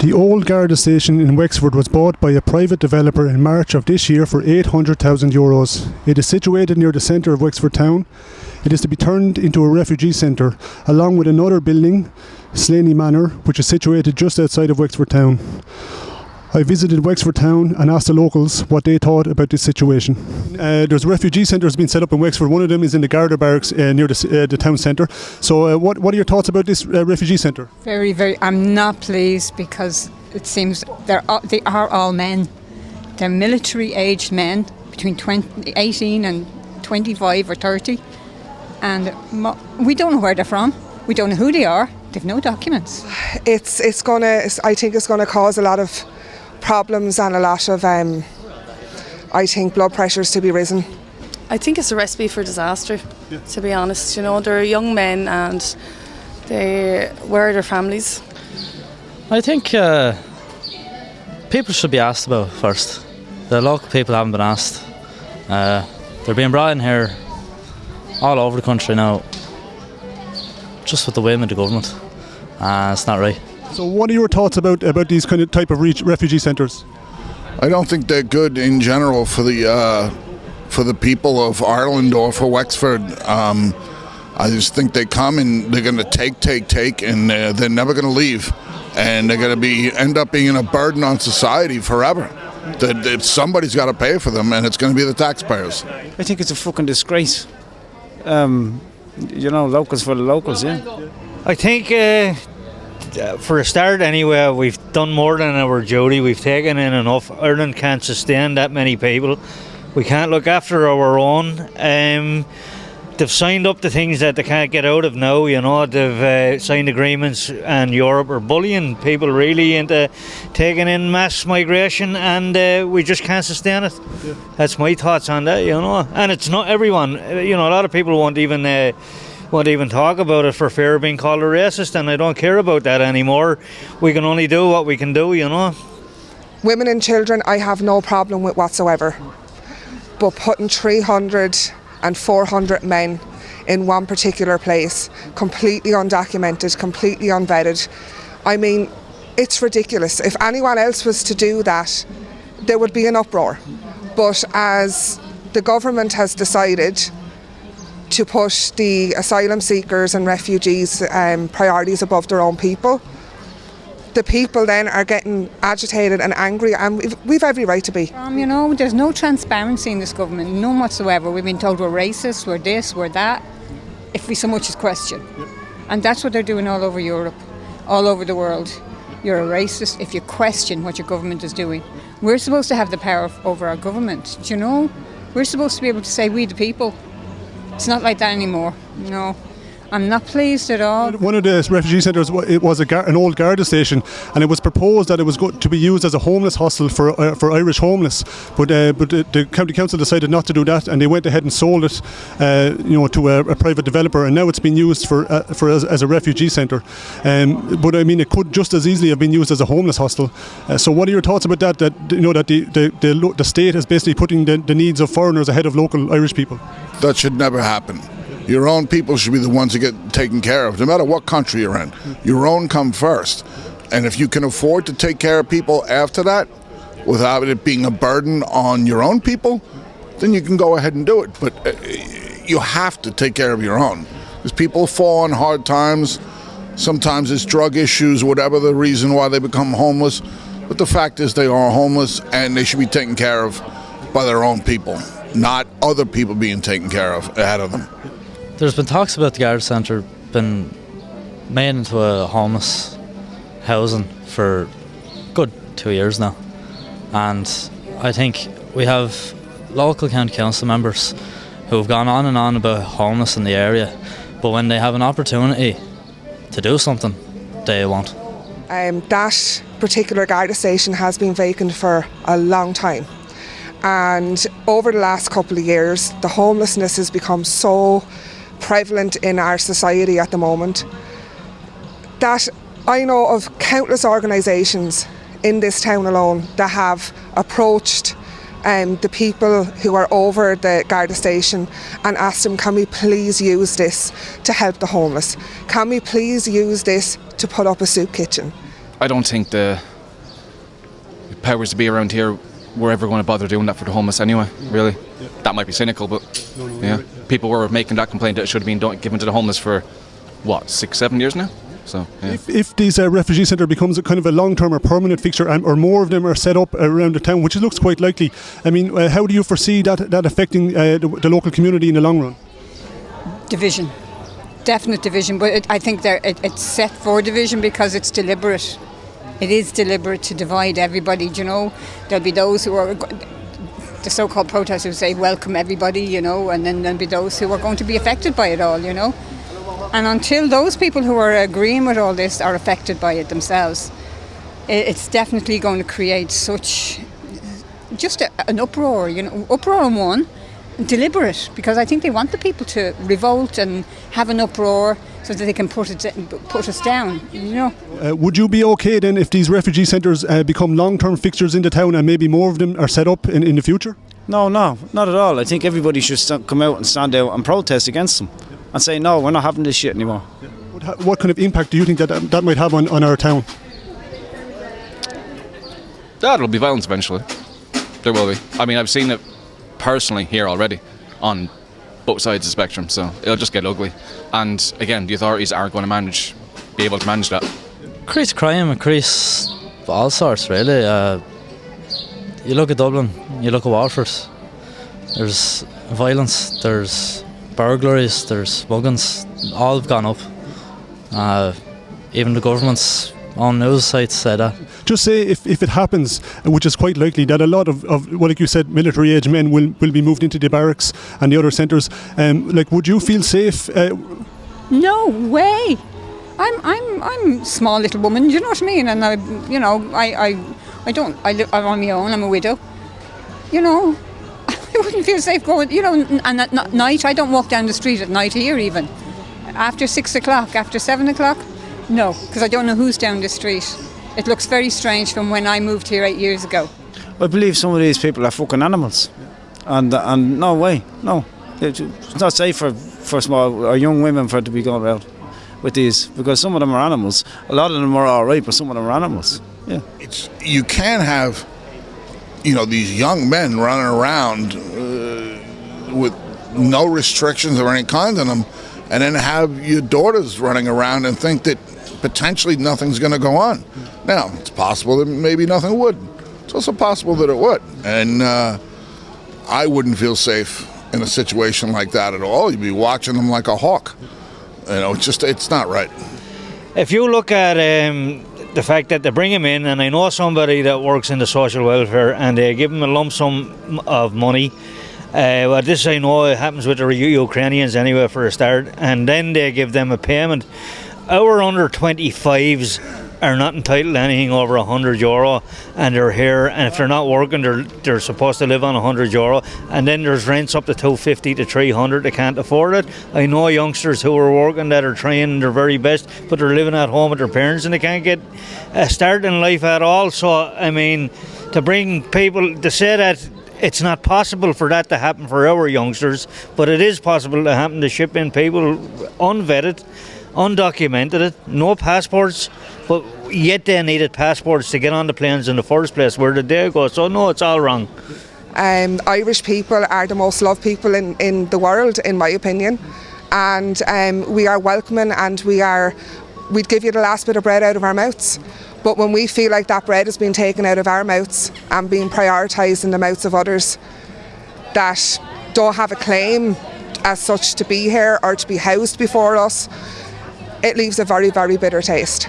The old Garda station in Wexford was bought by a private developer in March of this year for €800,000. It is situated near the centre of Wexford Town. It is to be turned into a refugee centre, along with another building, Slaney Manor, which is situated just outside of Wexford Town. I visited Wexford Town and asked the locals what they thought about this situation. There's refugee centres being set up in Wexford. One of them is in the Garda barracks near the town centre. So what are your thoughts about this refugee centre? Very, very. I'm not pleased because it seems they are all men. They're military-aged men between 18 and 25 or 30. And we don't know where they're from. We don't know who they are. They've no documents. I think it's gonna cause a lot of problems and a lot of, I think, blood pressures to be risen. I think it's a recipe for disaster, to be honest. You know, they're young men and where are their families? I think people should be asked about it first. The local people haven't been asked. They're being brought in here all over the country now, just with the whim of the government. It's not right. So what are your thoughts about these kind of type of refugee centres? I don't think they're good in general for the people of Ireland or for Wexford. I just think they come and they're going to take, and they're never going to leave, and they're going to end up being a burden on society forever. That somebody's got to pay for them, and it's going to be the taxpayers. I think it's a fucking disgrace. Locals for the locals, yeah. I think for a start anyway, we've done more than our duty. We've taken in enough. Ireland can't sustain that many people. We can't look after our own. They've signed up to things that they can't get out of now, you know. They've signed agreements, and Europe are bullying people really into taking in mass migration, and we just can't sustain it. Yeah. That's my thoughts on that, you know. And it's not everyone. You know, a lot of people won't even talk about it for fear of being called a racist, and I don't care about that anymore. We can only do what we can do, you know. Women and children I have no problem with whatsoever, but putting 300 and 400 men in one particular place, completely undocumented, completely unvetted, I mean, it's ridiculous. If anyone else was to do that, there would be an uproar. But as the government has decided to put the asylum seekers and refugees priorities above their own people, the people then are getting agitated and angry, and we've every right to be. There's no transparency in this government, none whatsoever. We've been told we're racist, we're this, we're that, if we so much as question. Yep. And that's what they're doing all over Europe, all over the world. You're a racist if you question what your government is doing. We're supposed to have the power over our government, do you know? We're supposed to be able to say, we the people. It's not like that anymore, no. I'm not pleased at all. One of the refugee centres was an old Garda station, and it was proposed that it was going to be used as a homeless hostel for Irish homeless. But the county council decided not to do that, and they went ahead and sold it, to a private developer, and now it's been used as a refugee centre. But I mean, it could just as easily have been used as a homeless hostel. So, what are your thoughts about that? That the state is basically putting the needs of foreigners ahead of local Irish people. That should never happen. Your own people should be the ones that get taken care of, no matter what country you're in. Your own come first. And if you can afford to take care of people after that, without it being a burden on your own people, then you can go ahead and do it. But you have to take care of your own. Because people fall on hard times. Sometimes it's drug issues, whatever the reason why they become homeless. But the fact is they are homeless, and they should be taken care of by their own people, not other people being taken care of ahead of them. There's been talks about the Garda Centre being made into a homeless housing for a good 2 years now. And I think we have local county council members who have gone on and on about homeless in the area, but when they have an opportunity to do something, they won't. That particular Garda station has been vacant for a long time. And over the last couple of years, the homelessness has become so prevalent in our society at the moment that I know of countless organisations in this town alone that have approached the people who are over the Garda station and asked them, can we please use this to help the homeless? Can we please use this to put up a soup kitchen? I don't think the powers to be around here were ever going to bother doing that for the homeless anyway, really. That might be cynical, but yeah. People were making that complaint that it should have been given to the homeless for, 6-7 years now? So, yeah. If this refugee centre becomes a kind of a long-term or permanent fixture, or more of them are set up around the town, which looks quite likely, I mean, how do you foresee that affecting the local community in the long run? Division. Definite division, but I think it's set for division because it's deliberate. It is deliberate to divide everybody, you know. There'll be those who are, the so-called protesters who say welcome everybody, you know, and then there'll be those who are going to be affected by it all, you know. And until those people who are agreeing with all this are affected by it themselves, it's definitely going to create such, just an uproar, you know, uproar on one, deliberate, because I think they want the people to revolt and have an uproar so that they can put us down, you know. Would you be okay then if these refugee centres become long-term fixtures in the town and maybe more of them are set up in the future? No, not at all. I think everybody should come out and stand out and protest against them and say, no, we're not having this shit anymore. What kind of impact do you think that might have on our town? That'll be violence eventually. There will be. I mean, I've seen it personally here already on both sides of the spectrum, so it'll just get ugly. And again, the authorities aren't going to be able to manage that. Increase crime, increase all sorts really. You look at Dublin, you look at Waterford, there's violence, there's burglaries, there's muggings, all have gone up. Even the government's own news sites say that. Just say if it happens, which is quite likely, that a lot of well, like you said, military age men will be moved into the barracks and the other centres. Would you feel safe? No way. I'm a small little woman. Do you know what I mean? And I'm on my own. I'm a widow. You know, I wouldn't feel safe going. You know, and at night I don't walk down the street at night here even. After 6 o'clock, after 7 o'clock, no, because I don't know who's down the street. It looks very strange from when I moved here 8 years ago. I believe some of these people are fucking animals, and no way, no, it's not safe for small or young women for it to be going around with these, because some of them are animals. A lot of them are all right, but some of them are animals. Yeah, you can't have, these young men running around with no restrictions or any kind on them, and then have your daughters running around and think that potentially nothing's going to go on. Now, it's possible that maybe nothing would. It's also possible that it would. And I wouldn't feel safe in a situation like that at all. You'd be watching them like a hawk. It's not right. If you look at the fact that they bring him in, and I know somebody that works in the social welfare, and they give him a lump sum of money. This I know it happens with the Ukrainians anyway for a start, and then they give them a payment. Our under 25s are not entitled to anything over €100, and they're here, and if they're not working, they're supposed to live on €100, and then there's rents up to $250 to $300. They can't afford it. I know youngsters who are working that are trying their very best, but they're living at home with their parents, and they can't get a start in life at all. So I mean, to bring people to say that it's not possible for that to happen for our youngsters, but it is possible to happen to ship in people unvetted, undocumented, no passports, but yet they needed passports to get on the planes in the first place. Where did they go? So no, it's all wrong. Irish people are the most loved people in the world, in my opinion, and we are welcoming, and we'd give you the last bit of bread out of our mouths. But when we feel like that bread is being taken out of our mouths and being prioritised in the mouths of others that don't have a claim as such to be here or to be housed before us, it leaves a very, very bitter taste.